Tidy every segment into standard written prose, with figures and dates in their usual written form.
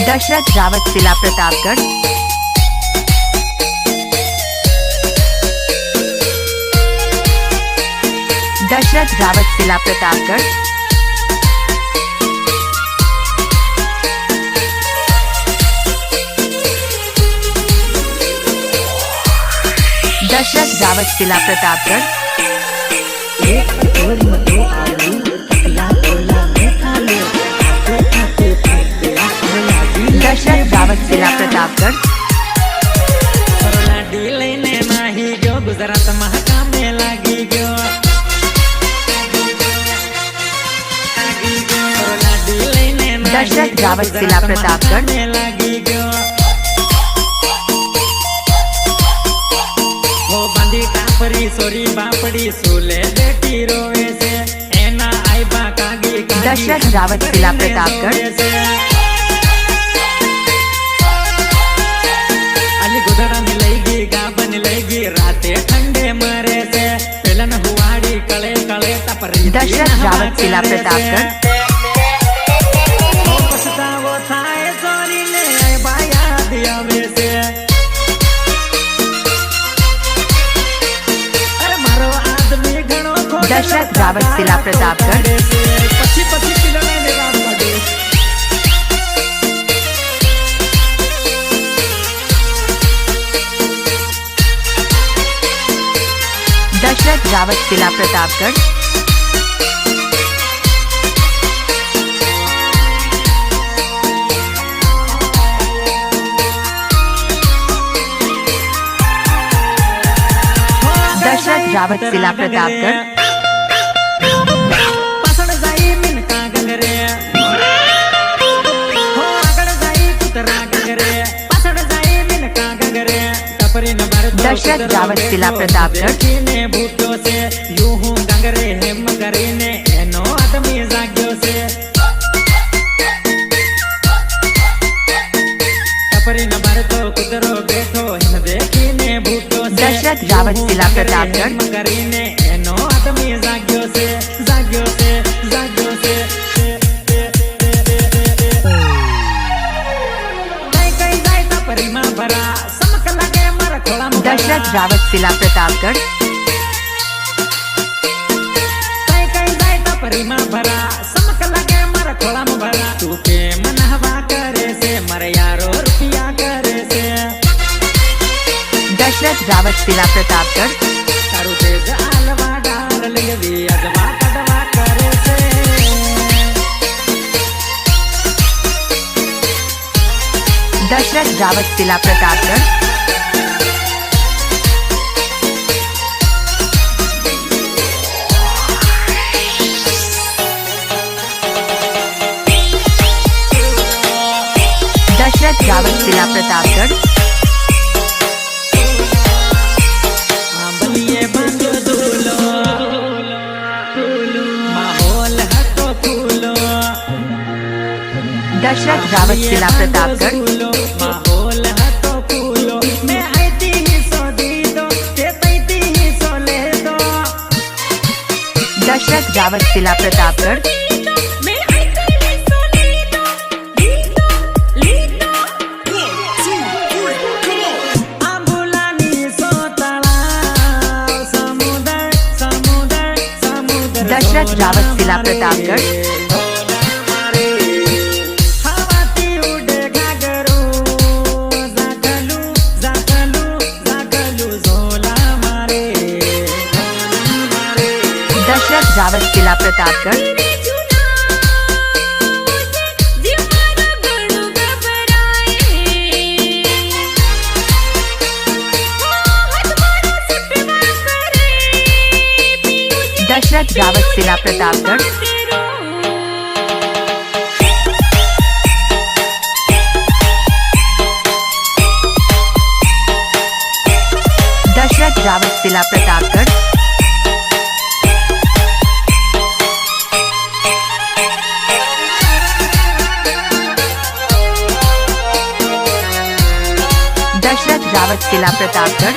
दशरथ रावत जिला प्रतापगढ़। दशरथ रावत जिला प्रतापगढ़। दशरथ रावत जिला प्रतापगढ़। दशरथ रावत जिला प्रतापगढ़। गुजरात महाकाम में लागी गयो दशरथ रावत जिला प्रतापगढ़। लागी गयो वो बंदी टापरी सोरी बापड़ी सूले बेटी रोवे से एना आई बा कागी दशरथ रावत जिला प्रतापगढ़। अली गुदड़ा मिलेगी गाबन मिलेगी राते ठंडे मरे से पिलन हुआड़ी कले कले टपरी दशरथ रावत जिला प्रतापगढ़। दशरथ रावत जिला प्रतापगढ़। दशरथ रावत जिला प्रतापगढ़। दशरथ रावत जिला प्रतापगढ़। दशरथ रावत जिला प्रतापगढ़। बूटो से यूं हूँ गंगरे है मगरे ने एनो आदमी जाग्यो से टपरी न भर तो कुदरो बैठो हिन देखी ने बूटो से दशरथ रावत जिला प्रतापगढ़। मगरे ने एनो आदमी जाग्यो से जाग्यो से जाग्यो से कई कई जाए टपरी मां भरा समक लगे मर खोला दशरथ रावत जिला प्रतापगढ़। परिमा भरा समक लगे मर खोला भरा तू के मन हवा करे से मर यारो रुपया करे से दशरथ रावत जिला प्रतापगढ़। तारू तेज आलवा डाल लेवी अजवा कदवा करे से दशरथ रावत जिला प्रतापगढ़। दशरथ रावत जिला प्रतापगढ़। बलिए बंदो दूलो माहौल हटो फूलो दशरथ रावत जिला प्रतापगढ़। माहौल हटो फूलो मैं आईती ही सो दी दो ते तैती ही सो ले दो दशरथ रावत जिला प्रतापगढ़। दशरथ रावत जिला प्रतापगढ़। दशरथ रावत जिला प्रतापगढ़। दशरथ रावत जिला प्रतापगढ़। दशरथ रावत जिला प्रतापगढ़। दशरथ रावत जिला प्रतापगढ़।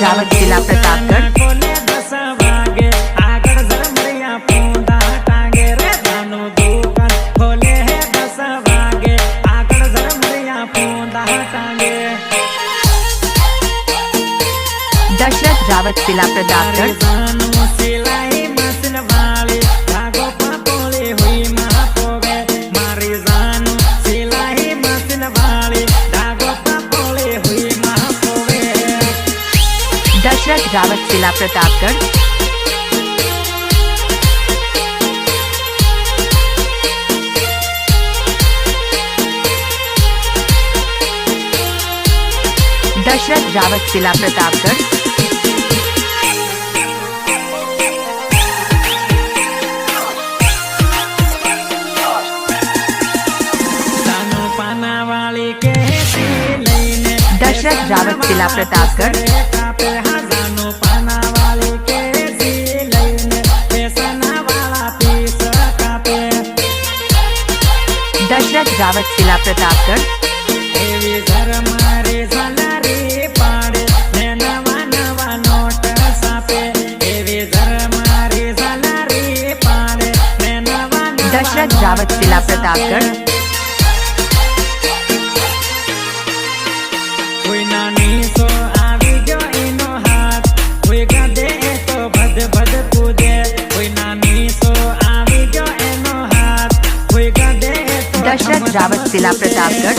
रावत जिला प्रतापगढ़। खोले 10 वागे आगड़ झरमरिया पूंदा टांगे रे जानो दुकान खोले है 10 वागे आगड़ झरमरिया पूंदा टांगे। दशरथ रावत जिला प्रतापगढ़। जानो सिलाई मशीन वाली धागो पापोले हुई महापोवे मारी जानो सिलाई मशीन वाली धागो पापोले हुई महापोवे। दशरथ रावत जिला प्रतापगढ़। दशरथ रावत जिला प्रतापगढ़। जानो पाना वाली के लईने दशरथ रावत जिला प्रतापगढ़। कापे जानो पाना वाली के लईने पेसना वाला पीस कापे। दशरथ रावत जिला प्रतापगढ़। एवी घर मारे झालारी पाड़े ने नवा नवा नोट सापे एवी घर मारे झालारी पाड़े ने नवा नवा दशरथ रावत जिला प्रतापगढ़। कोई नानी सो आवी जो इनो हाथ कोई गदे तो भद भद कूदे कोई नानी सो आवी जो इनो हाथ कोई गदे तो दशरथ रावत जिला प्रतापगढ़।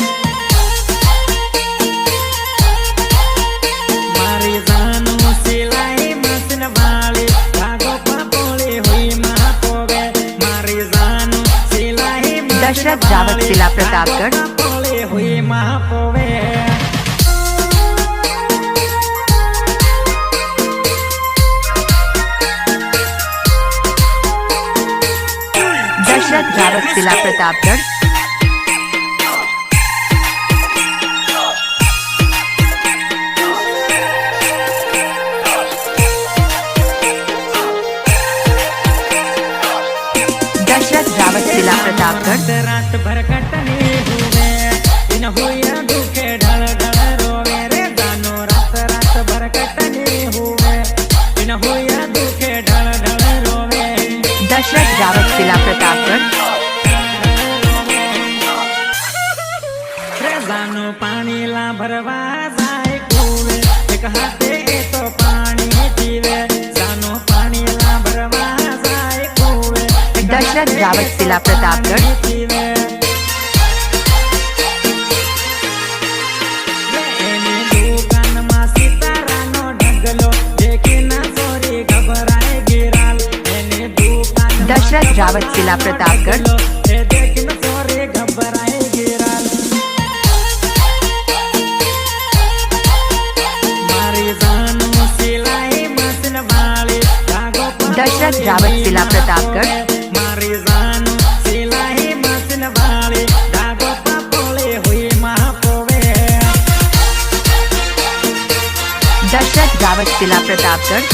मारी जानो सिलाई मशीन वाली धागो पापोले हुई महापोवे मारी जानो सिलाई मशीन दशरथ रावत जिला प्रतापगढ़। धागो पापोले हुई महापोवे। दशरथ रावत जिला प्रतापगढ़। दशरथ रावत जिला प्रतापगढ़। रात भर कटनी हुए इन हुए दुखे ढल ढल रोवे रे जानो रात रात भर कटनी हुए इन हुए दुखे ढल ढल रोवे। दशरथ रावत जिला प्रतापगढ़। रे जानो पानी ला भरवा जाए कुवे एक हाथे तो पानी पीवे जानो पानी ला भरवा जाए कुवे दशरथ रावत जिला प्रतापगढ़। दुकान मा सीतारानो ढगलो देखे ना चोरी घबराए गिराल दुकान दशरथ रावत जिला प्रतापगढ़। देखे ना चोरी घबराए गिराल मारी जानो सिलाई मशीन वाली धागो दशरथ रावत जिला प्रतापगढ़। मारी जानो सिलाई मशीन वाली धागो पापोले हुई महापोवे। दशरथ रावत जिला प्रतापगढ़।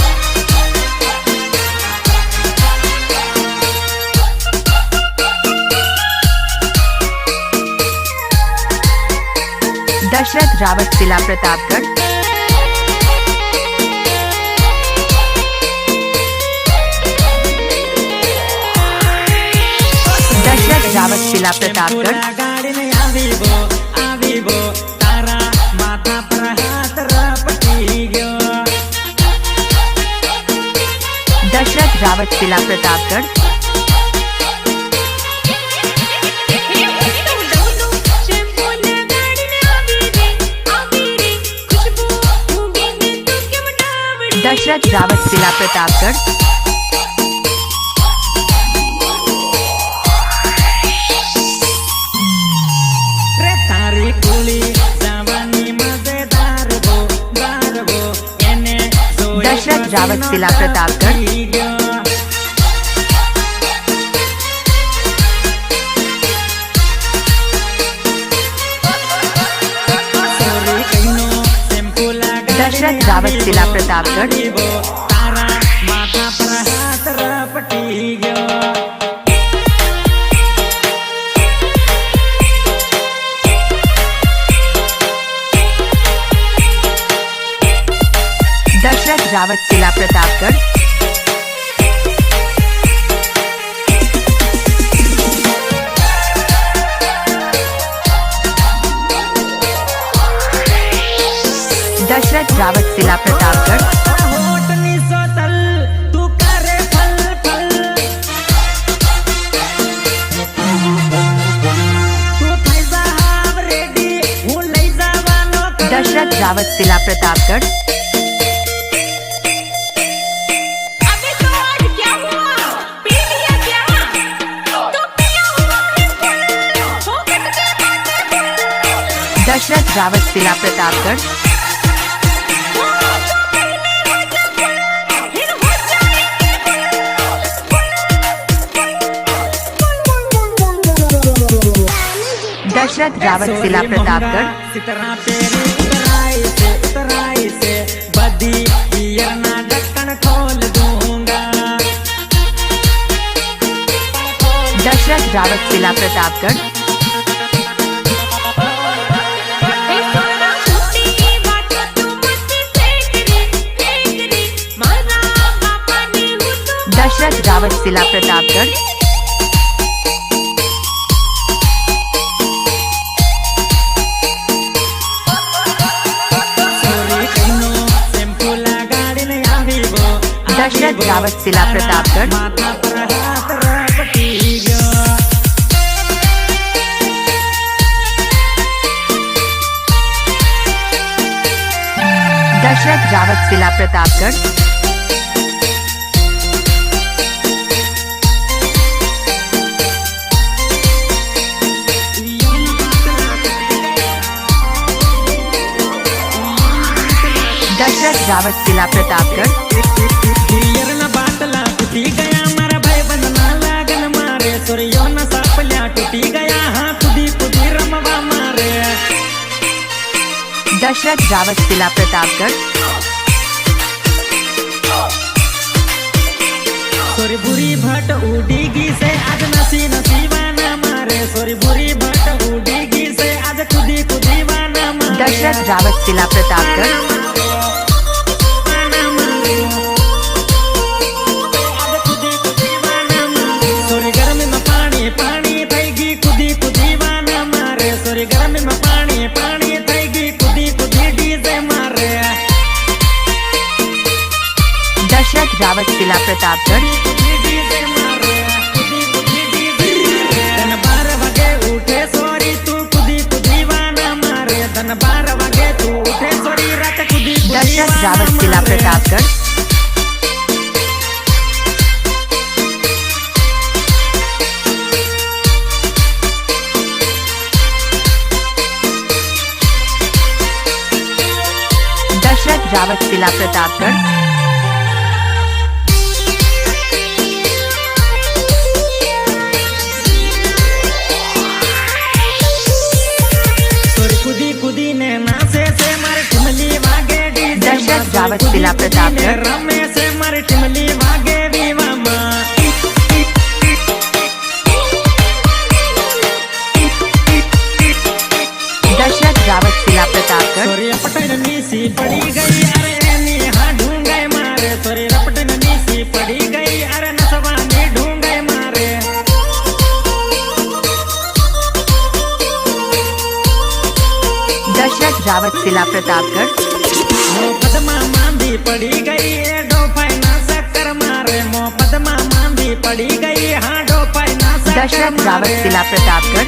दशरथ रावत जिला प्रतापगढ़। दशरथ रावत जिला प्रतापगढ़। गाड़ी में आवी बो तारा माथा पर हाथ रपटी गयो। दशरथ रावत जिला प्रतापगढ़। दशरथ रावत जिला प्रतापगढ़। रे तारी कुली जवानी मजेदार बो एने दशरथ रावत जिला प्रतापगढ़। दशरथ रावत जिला प्रतापगढ़। तारा माथा पर हाथ रपटी गयो। रावत जिला प्रतापगढ़। दशरथ रावत जिला प्रतापगढ़। दशरथ रावत जिला प्रतापगढ़। दशरथ रावत जिला प्रतापगढ़। दशरथ रावत जिला प्रतापगढ़। सितरा तेरे उतराई से बदी पियरना ढक्कन खोल दूंगा। दशरथ रावत जिला प्रतापगढ़। दशरथ रावत जिला प्रतापगढ़। दशरथ रावत जिला प्रतापगढ़। दशरथ रावत जिला प्रतापगढ़। दशरथ रावत जिला प्रतापगढ़। टूटी गया मारा भाई बंधना लागन मारे सोरियो न सापल्या टूटी गया हाँ कुदी कुदी रमवा मारे। दशरथ रावत जिला प्रतापगढ़। सोरी बुरी भट उड़ीगी से आज नसी नसीवाना मारे सोरी बुरी भट उड़ीगी से आज कुदी कुदी वाना मारे। दशरथ रावत जिला प्रतापगढ़। दशरथ रावत जिला प्रतापगढ़। धन 12 बजे उठे सोरी तू कुदी कुदी वाना मारे धन 12 बजे तू उठे सोरी रात कुदी कुदी। दशरथ रावत जिला प्रतापगढ़। दशरथ रावत जिला प्रतापगढ़। दशरथ रावत जिला प्रतापगढ़। रमेश मारे टिमली वागे दीवामा। दशरथ रावत जिला प्रतापगढ़। सोरी पटन नीसी पड़ी गई अरे नीहा ढूंढे मारे सोरी रपटन नीसी पड़ी गई अरे नसवानी ढूंढे मारे। दशरथ रावत जिला प्रतापगढ़। पदमा मांदी पड़ी गई डोफाइना चक्कर मारे मो पदमा मांदी पड़ी गई हाँ डोफाइना चक्कर मारे। दशरथ रावत जिला प्रतापगढ़।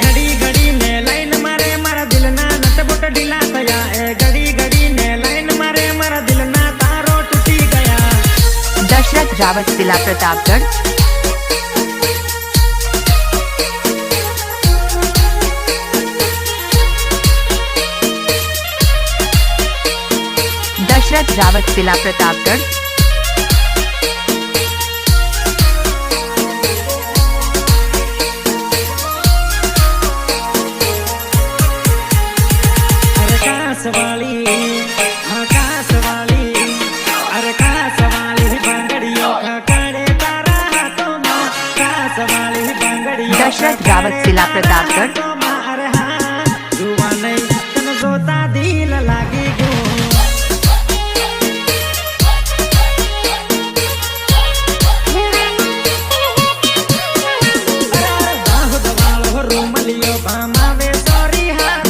घड़ी घड़ी में लाइन मारे मारा दिल ना नट बुट ढीला गया घड़ी घड़ी में लाइन मारे मारा दिल ना तारो टूटी गया। दशरथ रावत जिला प्रतापगढ़। दशरथ रावत जिला प्रतापगढ़। आकाश वाली अरे काश वाली बंगड़ियों का करे तारा हाथों में काश वाली बंगड़ी दशरथ रावत जिला प्रतापगढ़। जुआ नहीं तन जोता दिल लागी गो।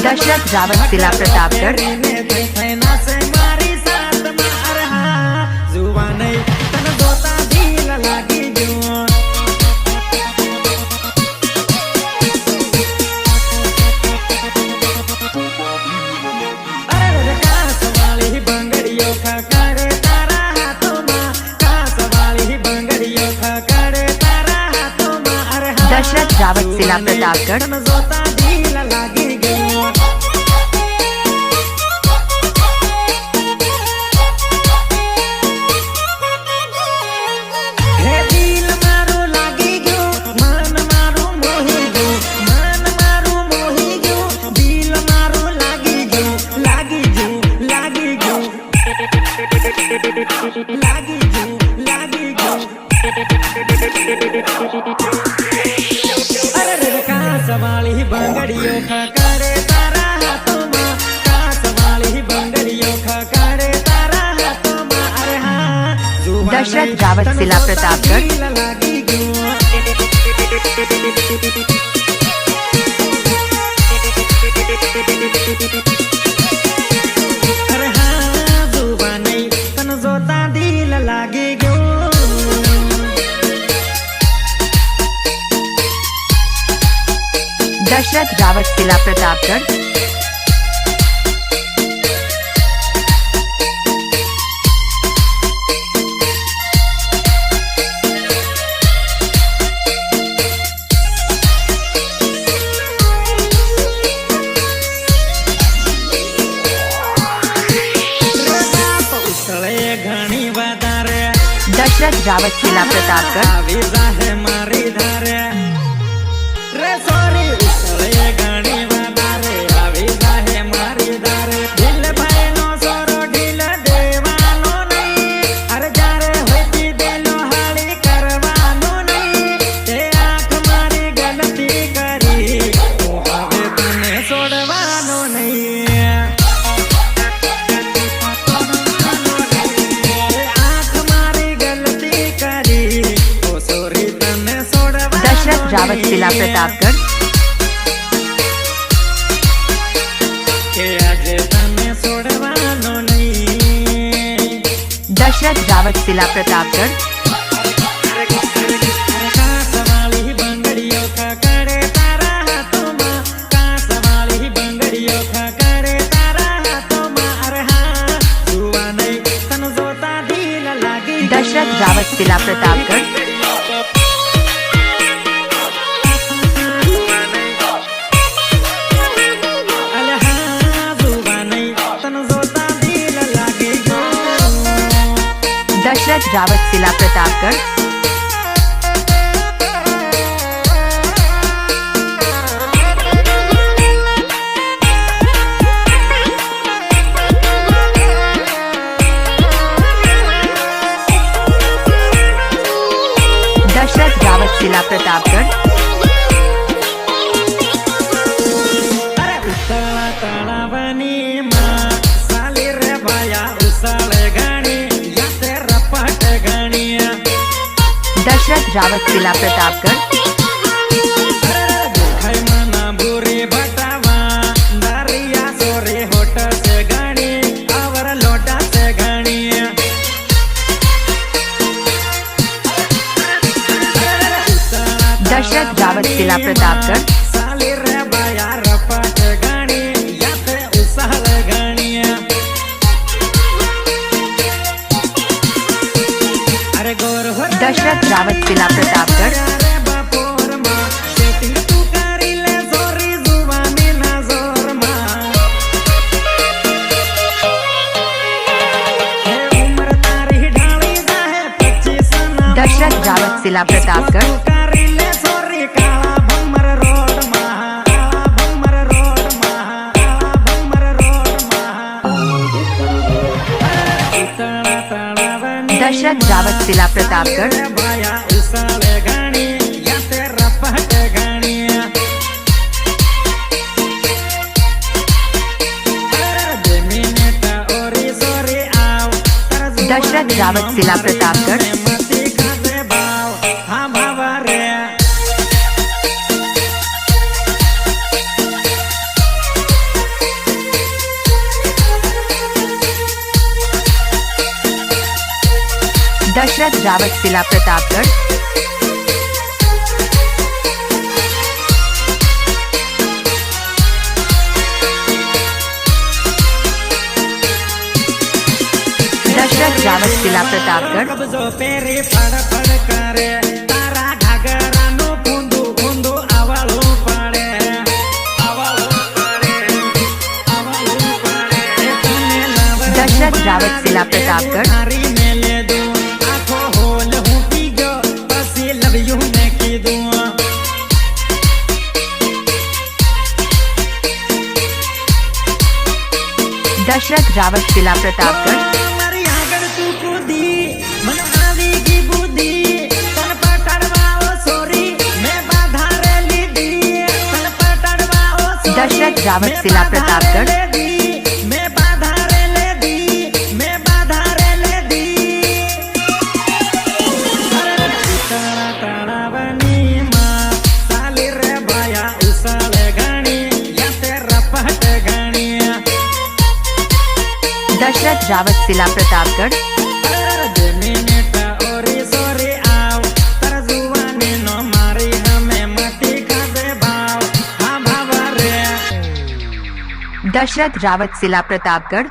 दशरथ रावत जिला प्रतापगढ़। दशरथ रावत जिला प्रतापगढ़। सवाली बंगड़ियों खा करे तारा हाथों में, का सवाली बंगड़ियों खा करे तारा हाथों में। अरे हाँ दशरथ रावत जिला प्रतापगढ़। अरे हाँ जुआ नहीं तन जोता दिल लागी गो। दशरथ रावत जिला प्रतापगढ़। दशरथ रावत जिला प्रतापगढ़। मारी धारे रे सॉरी उसले गानी वादारे आविदा है मारी धारे। ढील भाई नो सोरो ढील देवानो नहीं, अरे जारे होती देलो हाली करवानो नहीं। ते आँख मारी गलती करी तो हवे तने सोड़वानो नहीं। दशरथ रावत जिला प्रतापगढ़। दशरथ रावत जिला प्रतापगढ़। दशरथ रावत जिला प्रतापगढ़। दशरथ रावत जिला प्रतापगढ़। दशरथ रावत जिला प्रतापगढ़। अरे उसला तळावनी मा साली रे बाया उसले गाणी या ते रपाट गाणिया। दशरथ रावत जिला प्रतापगढ़। खाई मना बुरी बटावा दारिया सोरी होट से गाणी आवर लोटा से गाणिया। दशरथ रावत जिला प्रतापगढ़। साली रे बाया रपाट गाणी या ते उसल गाणिया। अरे गोर हो दशरथ रावत जिला प्रतापगढ़। दशरथ रावत जिला प्रतापगढ़। दशरथ रावत जिला प्रतापगढ़। गाणी या तेरा पहट गाणी। रावत जिला प्रतापगढ़। दशरथ रावत जिला प्रतापगढ़। दशरथ रावत जिला प्रतापगढ़। कब्जो पेरी फड़ फड़ करे तारा घाघरानो फूंदू फूंदू आवाळू पाड़े दशरथ रावत जिला प्रतापगढ़। हारी मेले दो आंखों होल हूँ पी गयो पसी लव यू ने की दूं दशरथ रावत जिला प्रतापगढ़। मारी आगड़ तू कूदी मन आवी की बुद्धि तन पटड़वाओ सोरी मैं बाधा रे लीदी तन पटड़वाओ सोरी दशरथ रावत जिला प्रतापगढ़। मैं बाधा रे ले दी मैं बाधा रे ले दी तारा तारा बनी मां साली रे भाया उसाले गानी या तेरा पहट गानी दशरथ रावत जिला प्रतापगढ़। दशरथ रावत जिला प्रतापगढ़।